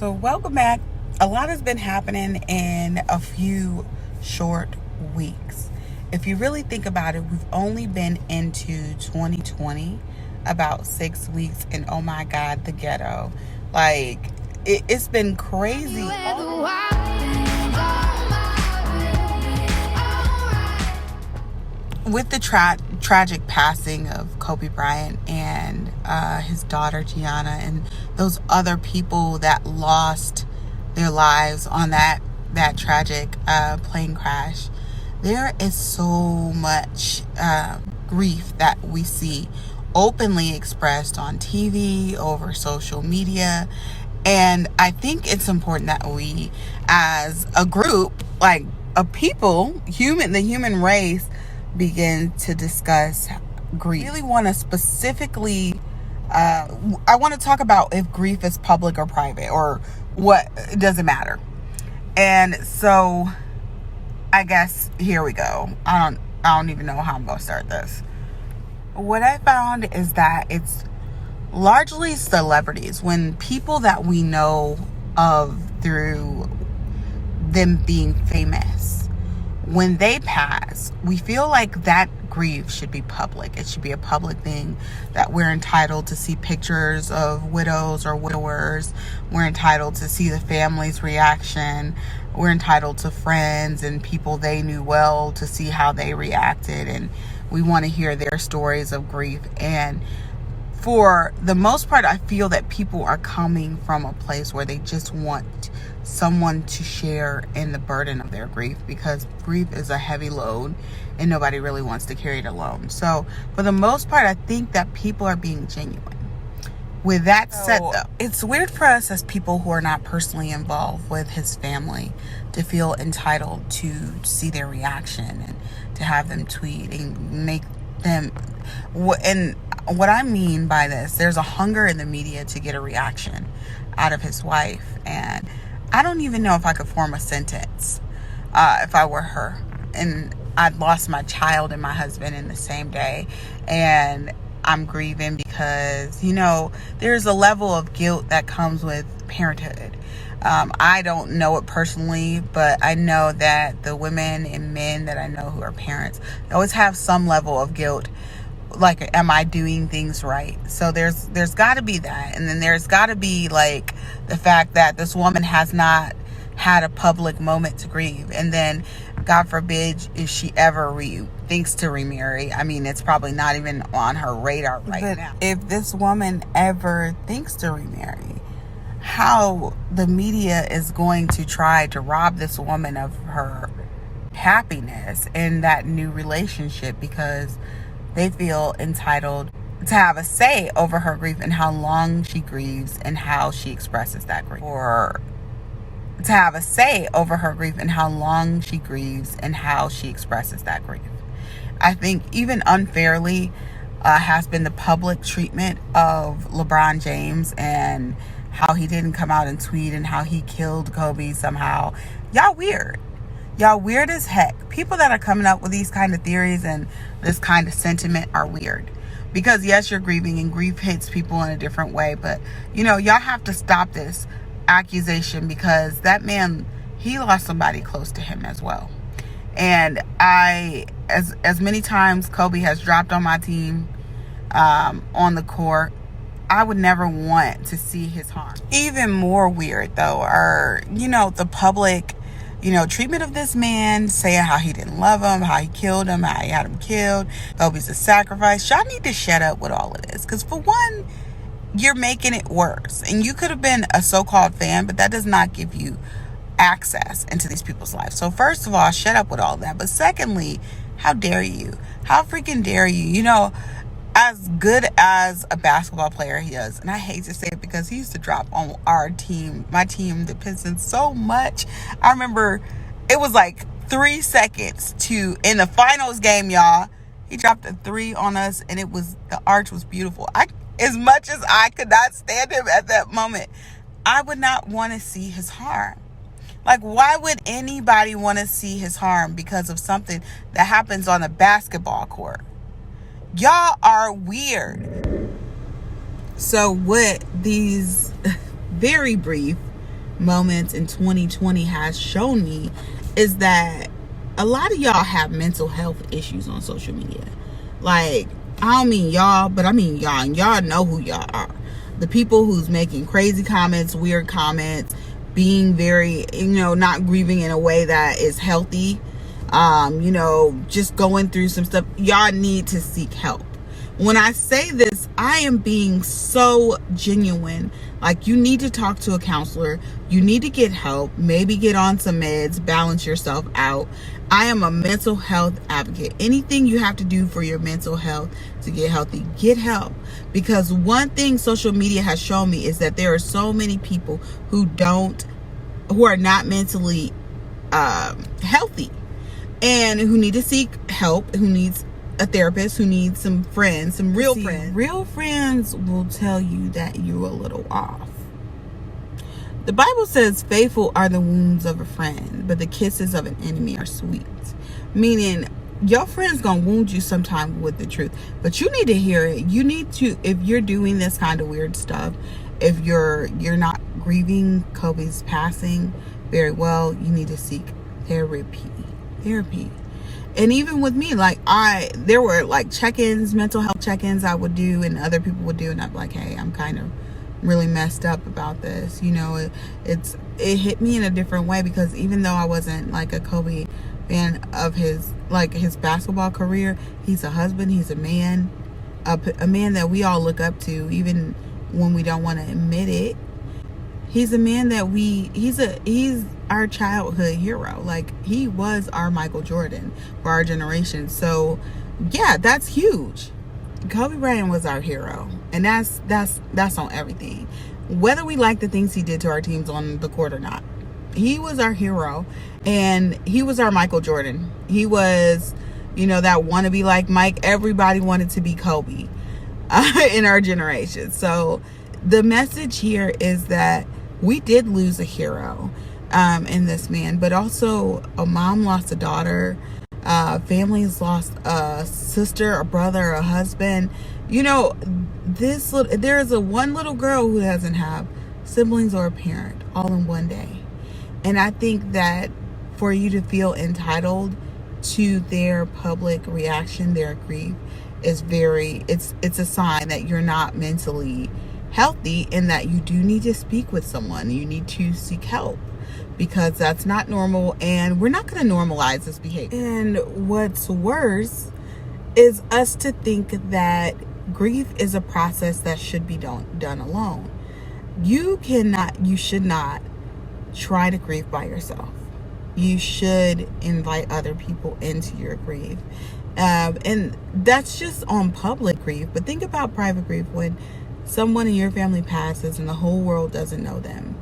So welcome back. A lot has been happening in a few short weeks. If you really think about it, we've only been into 2020 about 6 weeks, and oh my God, the ghetto. Like, it's been crazy. With the tragic passing of Kobe Bryant and his daughter Gianna, and those other people that lost their lives on that tragic plane crash, there is so much grief that we see openly expressed on TV, over social media. And I think it's important that we, as a group, like a people, the human race, begin to discuss grief. I really want to specifically, I want to talk about if grief is public or private, or what, it doesn't matter. And so I guess here we go. I don't even know how I'm going to start this. What I found is that it's largely celebrities, when people that we know of through them being famous, when they pass, we feel like that grief should be public. It should be a public thing, that we're entitled to see pictures of widows or widowers. We're entitled to see the family's reaction. We're entitled to friends and people they knew well to see how they reacted. And we want to hear their stories of grief. And for the most part, I feel that people are coming from a place where they just want someone to share in the burden of their grief, because grief is a heavy load and nobody really wants to carry it alone. So for the most part, I think that people are being genuine. With that said, though, it's weird for us as people who are not personally involved with his family to feel entitled to see their reaction and to have them tweet and make them. And what I mean by this, there's a hunger in the media to get a reaction out of his wife. And I don't even know if I could form a sentence if I were her. And I'd lost my child and my husband in the same day. And I'm grieving because, there's a level of guilt that comes with parenthood. I don't know it personally, but I know that the women and men that I know who are parents always have some level of guilt. Like, am I doing things right? So there's got to be that. And then there's got to be, like, the fact that this woman has not had a public moment to grieve. And then, God forbid, if she ever thinks to remarry, I mean, it's probably not even on her radar right now. If this woman ever thinks to remarry, how the media is going to try to rob this woman of her happiness in that new relationship, because they feel entitled to have a say over her grief and how long she grieves and how she expresses that grief. Or to have a say over her grief and how long she grieves and how she expresses that grief. I think even unfairly has been the public treatment of LeBron James and how he didn't come out and tweet and how he killed Kobe somehow. Y'all weird. Y'all weird as heck. People that are coming up with these kind of theories and this kind of sentiment are weird. Because yes, you're grieving, and grief hits people in a different way. But, y'all have to stop this accusation, because that man, he lost somebody close to him as well. And as many times Kobe has dropped on my team on the court, I would never want to see his harm. Even more weird, though, are, the public treatment of this man, saying how he didn't love him, how he killed him, how he had him killed. Kobe's a sacrifice. Y'all need to shut up with all of this. Because for one, you're making it worse. And you could have been a so-called fan, but that does not give you access into these people's lives. So first of all, shut up with all that. But secondly, how dare you? How freaking dare you? As good as a basketball player he is, and I hate to say it because he used to drop on our team, my team, the Pistons, so much. I remember it was like 3 seconds in the finals game, y'all. He dropped a 3 on us, and the arch was beautiful. As much as I could not stand him at that moment, I would not want to see his harm. Like, why would anybody want to see his harm because of something that happens on a basketball court? Y'all are weird. So with these very brief moments in 2020 has shown me is that a lot of y'all have mental health issues on social media. Like, I don't mean y'all, but I mean y'all, and y'all know who y'all are. The people who's making crazy comments, weird comments, being very, not grieving in a way that is healthy, just going through some stuff. Y'all need to seek help. When I say this, I am being so genuine. Like, you need to talk to a counselor. You need to get help. Maybe get on some meds. Balance yourself out. I am a mental health advocate. Anything you have to do for your mental health to get healthy, get help. Because one thing social media has shown me is that there are so many people who are not mentally healthy, and who need to seek help, who needs a therapist, who needs some friends, some real friends. Real friends will tell you that you're a little off. The Bible says, faithful are the wounds of a friend, but the kisses of an enemy are sweet. Meaning, your friend's gonna wound you sometime with the truth, but you need to hear it. You need to, if you're doing this kind of weird stuff, if you're not grieving Kobe's passing very well, you need to seek therapy. And even with me, like, there were like check-ins, mental health check-ins I would do, and other people would do, and I'm like, hey, I'm kind of really messed up about this. It hit me in a different way, because even though I wasn't like a Kobe fan of his basketball career, he's a husband, he's a man, a man that we all look up to, even when we don't want to admit it. He's a man that he's our childhood hero. Like, he was our Michael Jordan for our generation. So yeah, that's huge. Kobe Bryant was our hero, and that's on everything. Whether we like the things he did to our teams on the court or not, he was our hero, and he was our Michael Jordan. He was, that wannabe like Mike. Everybody wanted to be Kobe in our generation. So the message here is that we did lose a hero in this man, but also a mom lost a daughter, families lost a sister, a brother, a husband. There is one little girl who doesn't have siblings or a parent all in one day. And I think that for you to feel entitled to their public reaction, their grief, is it's a sign that you're not mentally healthy, and that you do need to speak with someone. You need to seek help, because that's not normal, and we're not going to normalize this behavior. And what's worse is us to think that grief is a process that should be done alone. You should not try to grieve by yourself. You should invite other people into your grief. And that's just on public grief. But think about private grief, when someone in your family passes and the whole world doesn't know them,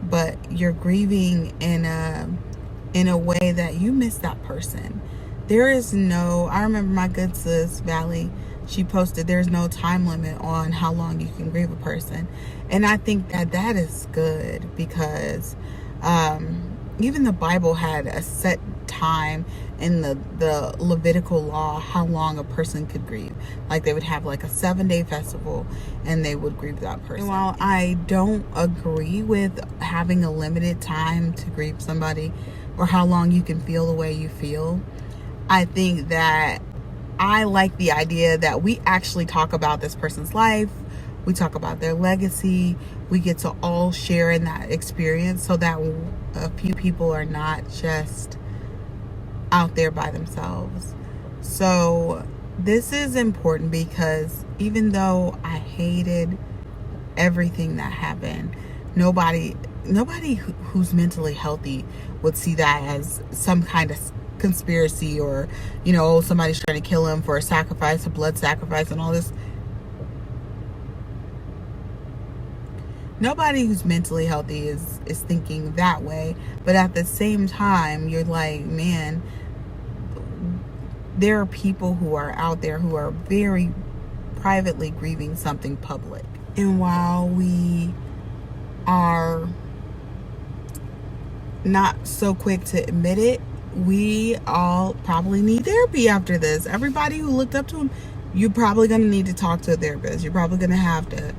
but you're grieving in a way that you miss that person. I remember my good sis Valley, she posted, there's no time limit on how long you can grieve a person. And I think that is good, because even the Bible had a set time in the Levitical law how long a person could grieve. Like, they would have like a 7-day festival, and they would grieve that person. And while I don't agree with having a limited time to grieve somebody, or how long you can feel the way you feel, I think that I like the idea that we actually talk about this person's life, we talk about their legacy, we get to all share in that experience, so that a few people are not just out there by themselves. So this is important, because even though I hated everything that happened, nobody who's mentally healthy would see that as some kind of conspiracy, or somebody's trying to kill him for a blood sacrifice and all this. Nobody who's mentally healthy is thinking that way. But at the same time, you're like, man, there are people who are out there who are very privately grieving something public. And while we are not so quick to admit it, we all probably need therapy after this. Everybody who looked up to him, you're probably going to need to talk to a therapist. You're probably going to have to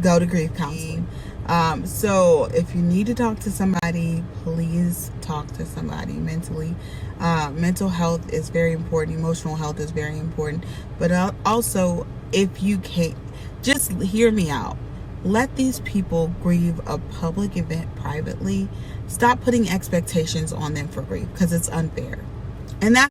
go to grief counseling. So if you need to talk to somebody, please talk to somebody mentally. Mental health is very important. Emotional health is very important. But also, if you can't, just hear me out. Let these people grieve a public event privately. Stop putting expectations on them for grief, because it's unfair. And that's